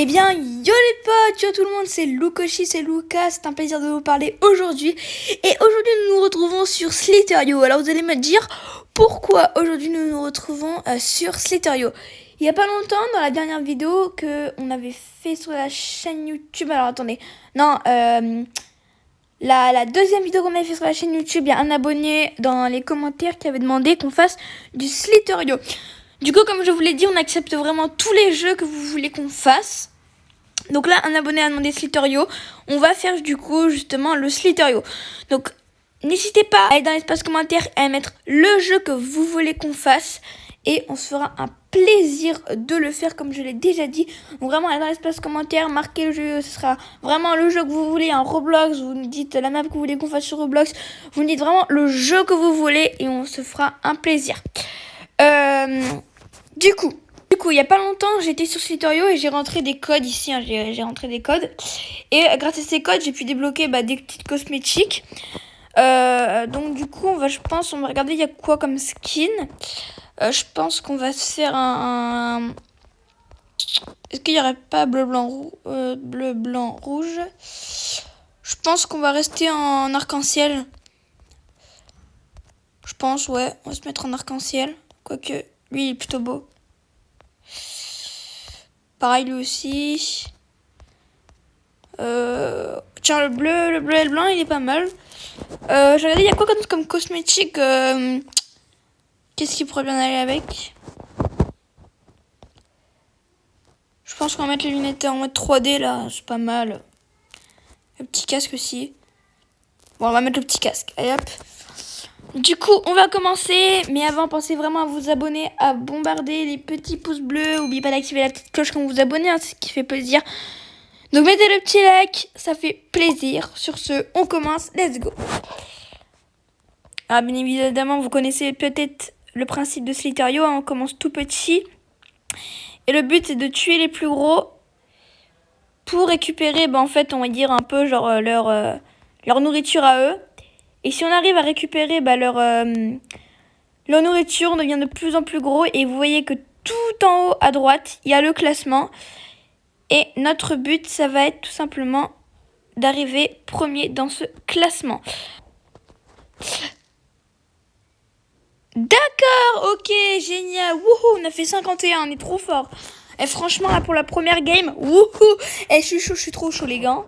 Eh bien, yo les potes, yo tout le monde, c'est Lukoshi, c'est Lucas, c'est un plaisir de vous parler aujourd'hui. Et aujourd'hui, nous nous retrouvons sur Slither.io. Alors, vous allez me dire pourquoi aujourd'hui nous nous retrouvons sur Slither.io. Il y a pas longtemps, dans la dernière vidéo qu'on avait fait sur la chaîne YouTube. Alors, attendez. Non, la deuxième vidéo qu'on avait fait sur la chaîne YouTube, il y a un abonné dans les commentaires qui avait demandé qu'on fasse du Slither.io. Du coup, comme je vous l'ai dit, on accepte vraiment tous les jeux que vous voulez qu'on fasse. Donc là, un abonné a demandé Slither.io. On va faire du coup justement le Slither.io. Donc n'hésitez pas à aller dans l'espace commentaire et à mettre le jeu que vous voulez qu'on fasse. Et on se fera un plaisir de le faire comme je l'ai déjà dit. Donc vraiment, allez dans l'espace commentaire, marquez le jeu. Ce sera vraiment le jeu que vous voulez, un Roblox. Vous nous dites la map que vous voulez qu'on fasse sur Roblox. Vous nous dites vraiment le jeu que vous voulez et on se fera un plaisir. Du coup, il n'y a pas longtemps, j'étais sur Slither.io et j'ai rentré des codes ici. J'ai rentré des codes. Et grâce à ces codes, j'ai pu débloquer des petites cosmétiques. Donc du coup, on va regarder il y a quoi comme skin. Je pense qu'on va se faire un... Est-ce qu'il n'y aurait pas bleu, blanc, rouge? Je pense qu'on va rester en arc-en-ciel. Je pense, ouais. On va se mettre en arc-en-ciel. Quoique, lui, il est plutôt beau. Pareil, lui aussi. Tiens, le bleu et le blanc, il est pas mal. J'ai regardé, il y a quoi comme cosmétique qu'est-ce qui pourrait bien aller avec? Je pense qu'on va mettre les lunettes en mode 3D, là. C'est pas mal. Le petit casque aussi. Bon, on va mettre le petit casque. Allez, hop. Du coup, on va commencer. Mais avant, pensez vraiment à vous abonner, à bombarder les petits pouces bleus. N'oubliez pas d'activer la petite cloche quand vous vous abonnez, hein, c'est ce qui fait plaisir. Donc mettez le petit like, ça fait plaisir. Sur ce, on commence, let's go. Ah, bien évidemment, vous connaissez peut-être le principe de Slither.io, hein, on commence tout petit. Et le but, c'est de tuer les plus gros pour récupérer, en fait, on va dire un peu genre leur nourriture à eux. Et si on arrive à récupérer leur nourriture, on devient de plus en plus gros. Et vous voyez que tout en haut à droite, il y a le classement. Et notre but, ça va être tout simplement d'arriver premier dans ce classement. D'accord, ok, génial. Wouhou, on a fait 51, on est trop fort. Et franchement, là, pour la première game, wouhou. Je suis chaud, je suis trop chaud, les gars.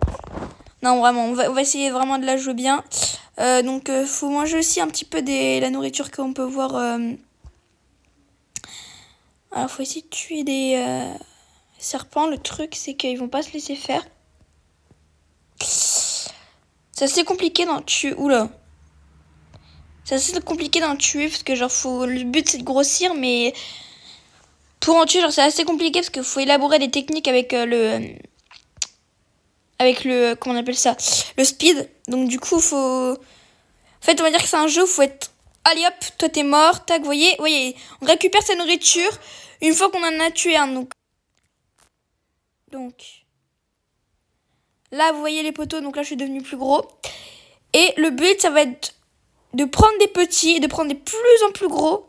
Non, vraiment, on va essayer vraiment de la jouer bien. Donc, faut manger aussi un petit peu la nourriture qu'on peut voir. Alors, faut essayer de tuer des serpents. Le truc, c'est qu'ils vont pas se laisser faire. C'est assez compliqué d'en tuer. Oula. C'est assez compliqué d'en tuer parce que, le but, c'est de grossir, mais pour en tuer, c'est assez compliqué parce qu'il faut élaborer des techniques avec comment on appelle ça, le speed. Donc du coup, en fait, on va dire que c'est un jeu où faut être, allez hop, toi t'es mort, tac, voyez, on récupère sa nourriture une fois qu'on en a tué un. Donc là, vous voyez les poteaux, donc là je suis devenu plus gros. Et le but, ça va être de prendre des petits et de prendre des plus en plus gros.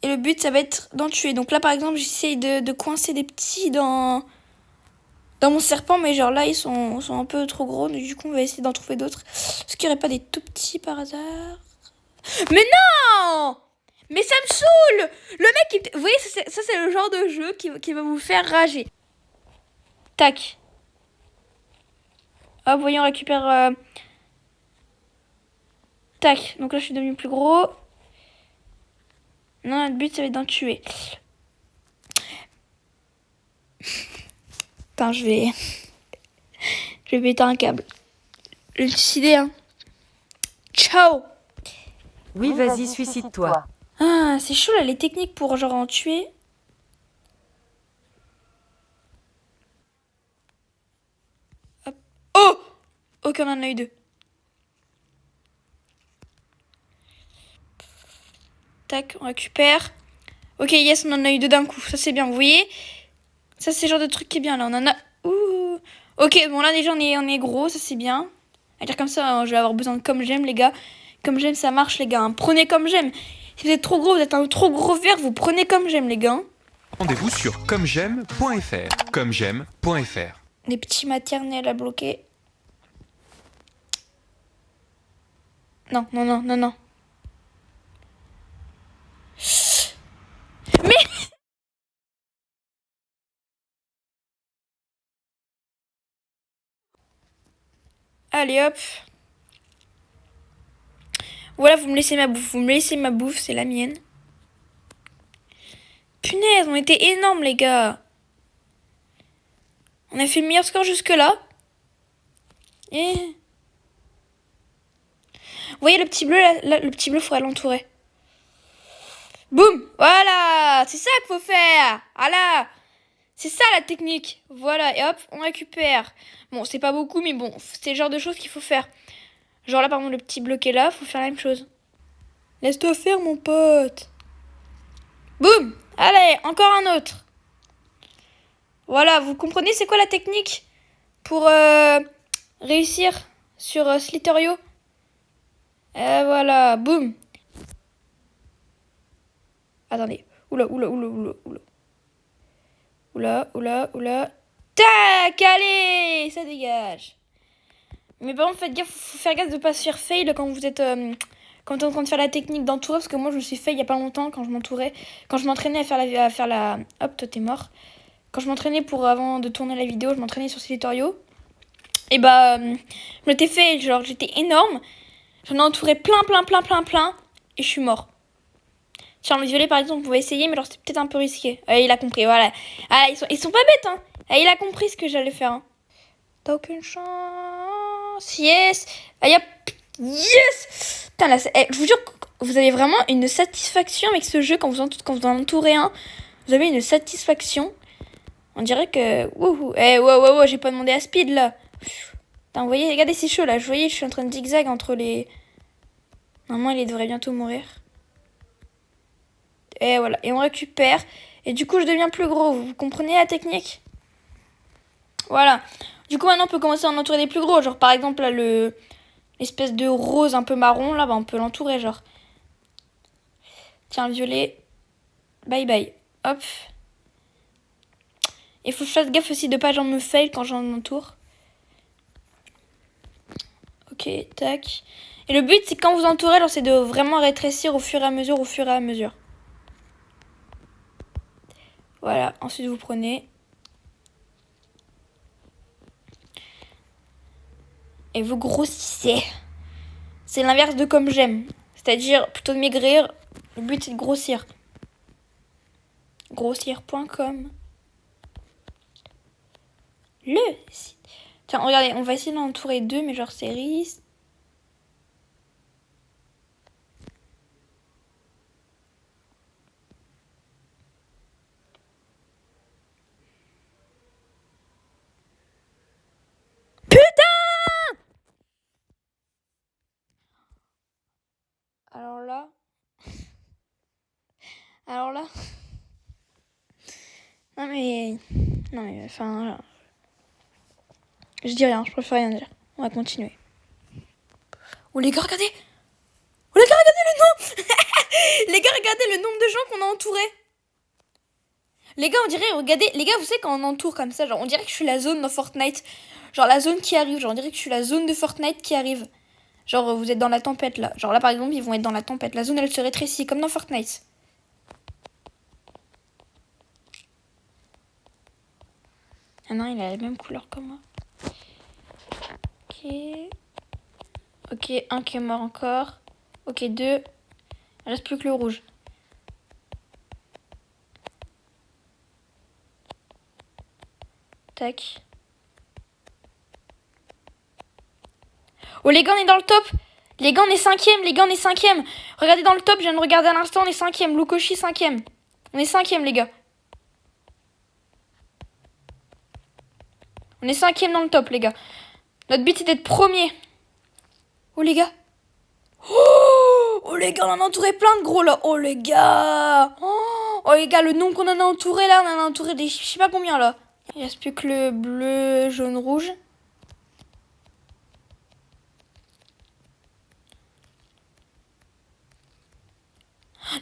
Et le but, ça va être d'en tuer. Donc là, par exemple, j'essaye de coincer des petits dans mon serpent, mais genre là, ils sont un peu trop gros. Donc du coup, on va essayer d'en trouver d'autres. Est-ce qu'il n'y aurait pas des tout petits par hasard? Mais non! Mais ça me saoule! Le mec, vous voyez, ça c'est le genre de jeu qui va vous faire rager. Tac. Hop, voyons, on récupère... Tac, donc là, je suis devenu plus gros. Non, le but, ça va être d'en tuer. Putain, je vais péter un câble. Je vais me suicider, hein. Ciao! Oui, vas-y, suicide-toi. Ah, c'est chaud, là, les techniques pour, genre, en tuer. Hop. Oh! Ok, on en a eu deux. Tac, on récupère. Ok, yes, on en a eu deux d'un coup. Ça, c'est bien, vous voyez? Ça, c'est le genre de truc qui est bien, là. On en a... Ouh. Ok, bon, là, déjà, on est gros. Ça, c'est bien. À dire comme ça, je vais avoir besoin de comme j'aime, les gars. Comme j'aime, ça marche, les gars. Hein. Prenez comme j'aime. Si vous êtes trop gros, vous êtes un trop gros verre, vous prenez comme j'aime, les gars. Rendez-vous sur commej'aime.fr. commej'aime.fr. Des petits maternels à bloquer. Non, non, non, non, non. Mais... Allez, hop. Voilà, vous me laissez ma bouffe. Vous me laissez ma bouffe, c'est la mienne. Punaise, on était énormes, les gars. On a fait le meilleur score jusque-là. Et... Vous voyez le petit bleu, là, le petit bleu, il faudrait l'entourer. Boum. Voilà. C'est ça qu'il faut faire. Voilà. C'est ça la technique. Voilà. Et hop, on récupère. Bon, c'est pas beaucoup, mais bon, c'est le genre de choses qu'il faut faire. Genre là, par exemple, le petit bleu qui est là, faut faire la même chose. Laisse-toi faire, mon pote. Boum. Allez, encore un autre. Voilà, vous comprenez c'est quoi la technique pour réussir sur Slither.io. Et voilà, boum. Attendez. Oula, oula, oula, oula, oula. Oula, oula, oula. Tac, allez, ça dégage. Mais par contre, faites gaffe, faut faire gaffe de pas se faire fail quand vous êtes quand on est en train de faire la technique d'entourer, parce que moi je me suis fail il y a pas longtemps quand je m'entourais, quand je m'entraînais à faire la hop, toi t'es mort. Quand je m'entraînais avant de tourner la vidéo, je m'entraînais sur Slither.io. Et bah je m'étais fait, genre j'étais énorme. J'en ai entouré plein et je suis mort. Charme violet par exemple, on pouvait essayer, mais alors c'était peut-être un peu risqué. Il a compris, voilà. Ah, ils sont pas bêtes, hein. Il a compris ce que j'allais faire, hein. T'as aucune chance. Yes. Yep. Yes. Putain, là, je vous jure que vous avez vraiment une satisfaction avec ce jeu quand vous en entourez un. Vous avez une satisfaction. On dirait que... Wouhou. Wow, j'ai pas demandé à speed, là. Putain, vous voyez, regardez, c'est chaud, là. Vous voyez, je suis en train de zigzag entre les... Normalement, il devrait bientôt mourir. Et voilà. Et on récupère. Et du coup, je deviens plus gros. Vous comprenez la technique? Voilà. Du coup, maintenant, on peut commencer à en entourer des plus gros. Genre, par exemple, là, l'espèce de rose un peu marron, là, bah, on peut l'entourer, genre. Tiens, violet. Bye bye. Hop. Il faut que je fasse gaffe aussi de pas genre me fail quand j'en entoure. Ok, tac. Et le but, c'est quand vous entourez, alors c'est de vraiment rétrécir au fur et à mesure, Voilà, ensuite vous prenez. Et vous grossissez. C'est l'inverse de comme j'aime. C'est-à-dire, plutôt de maigrir, le but c'est de grossir. Grossir.com. Le site. Tiens, regardez, on va essayer d'en entourer deux, mais genre série. Alors là. Non mais. Enfin. Je dis rien, je préfère rien dire. On va continuer. Oh les gars, regardez! Oh les gars, regardez le nom! Les gars, regardez le nombre de gens qu'on a entourés! Les gars, on dirait, regardez, les gars, vous savez quand on entoure comme ça, genre on dirait que je suis la zone dans Fortnite. Genre la zone qui arrive, genre on dirait que je suis la zone de Fortnite qui arrive. Genre vous êtes dans la tempête là. Genre là par exemple, ils vont être dans la tempête. La zone elle se rétrécit comme dans Fortnite. Ah non, il a la même couleur que moi. Ok. Ok, un qui est mort encore. Ok, deux. Il reste plus que le rouge. Tac. Oh les gars, on est dans le top. Les gars, on est cinquième. Regardez dans le top, je viens de regarder à l'instant, on est cinquième. Lukoshi, cinquième. On est cinquième, les gars. On est cinquième dans le top, les gars. Notre but, c'est d'être premier. Oh, les gars. Oh, les gars, on en a entouré plein de gros, là. Oh, les gars. Oh, les gars, le nombre qu'on en a entouré, là, on en a entouré des... Je sais pas combien, là. Il reste plus que le bleu, jaune, rouge.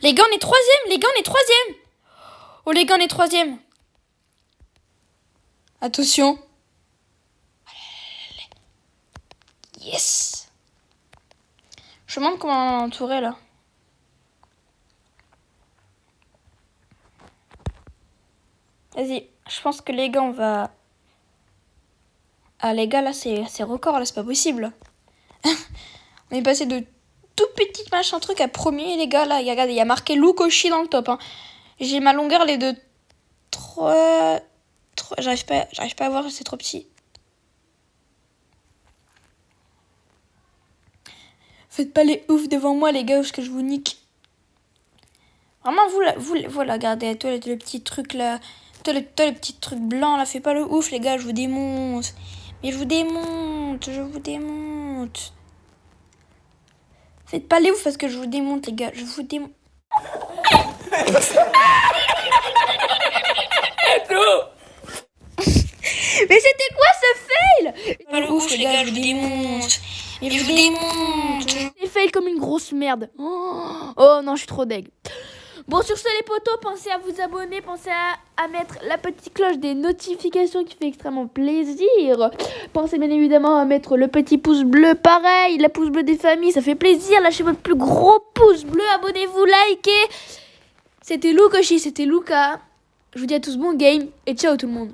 Les gars, on est troisième. Oh les gars, on est 3e. Attention. Yes. Je me demande comment on va entourer là. Vas-y, je pense que les gars, on va... Ah les gars, là, c'est record, là, c'est pas possible. On est passé de tout petit machin truc à premier, les gars. Là, regardez, il y a marqué Lou Koshi dans le top. Hein. J'ai ma longueur, les deux... 3... J'arrive pas à voir, c'est trop petit. Faites pas les ouf devant moi, les gars, parce que je vous nique. Vraiment, vous là, regardez, toi, le petit truc là... Toi, le petit truc blanc, là, fais pas le ouf, les gars, je vous démonte. Mais je vous démonte. Faites pas les ouf parce que je vous démonte, les gars. Je vous démonte. Mais c'était quoi ce fail? Pas le ouf, les gars, je vous démonte. Mais je vous démonte. J'ai fail comme une grosse merde. Oh non, je suis trop deg. Bon, sur ce, les potos, pensez à vous abonner, pensez à mettre la petite cloche des notifications qui fait extrêmement plaisir. Pensez bien évidemment à mettre le petit pouce bleu, pareil, la pouce bleu des familles, ça fait plaisir. Lâchez votre plus gros pouce bleu, abonnez-vous, likez. C'était Lou Koshi, c'était Luca. Je vous dis à tous bon game et ciao tout le monde.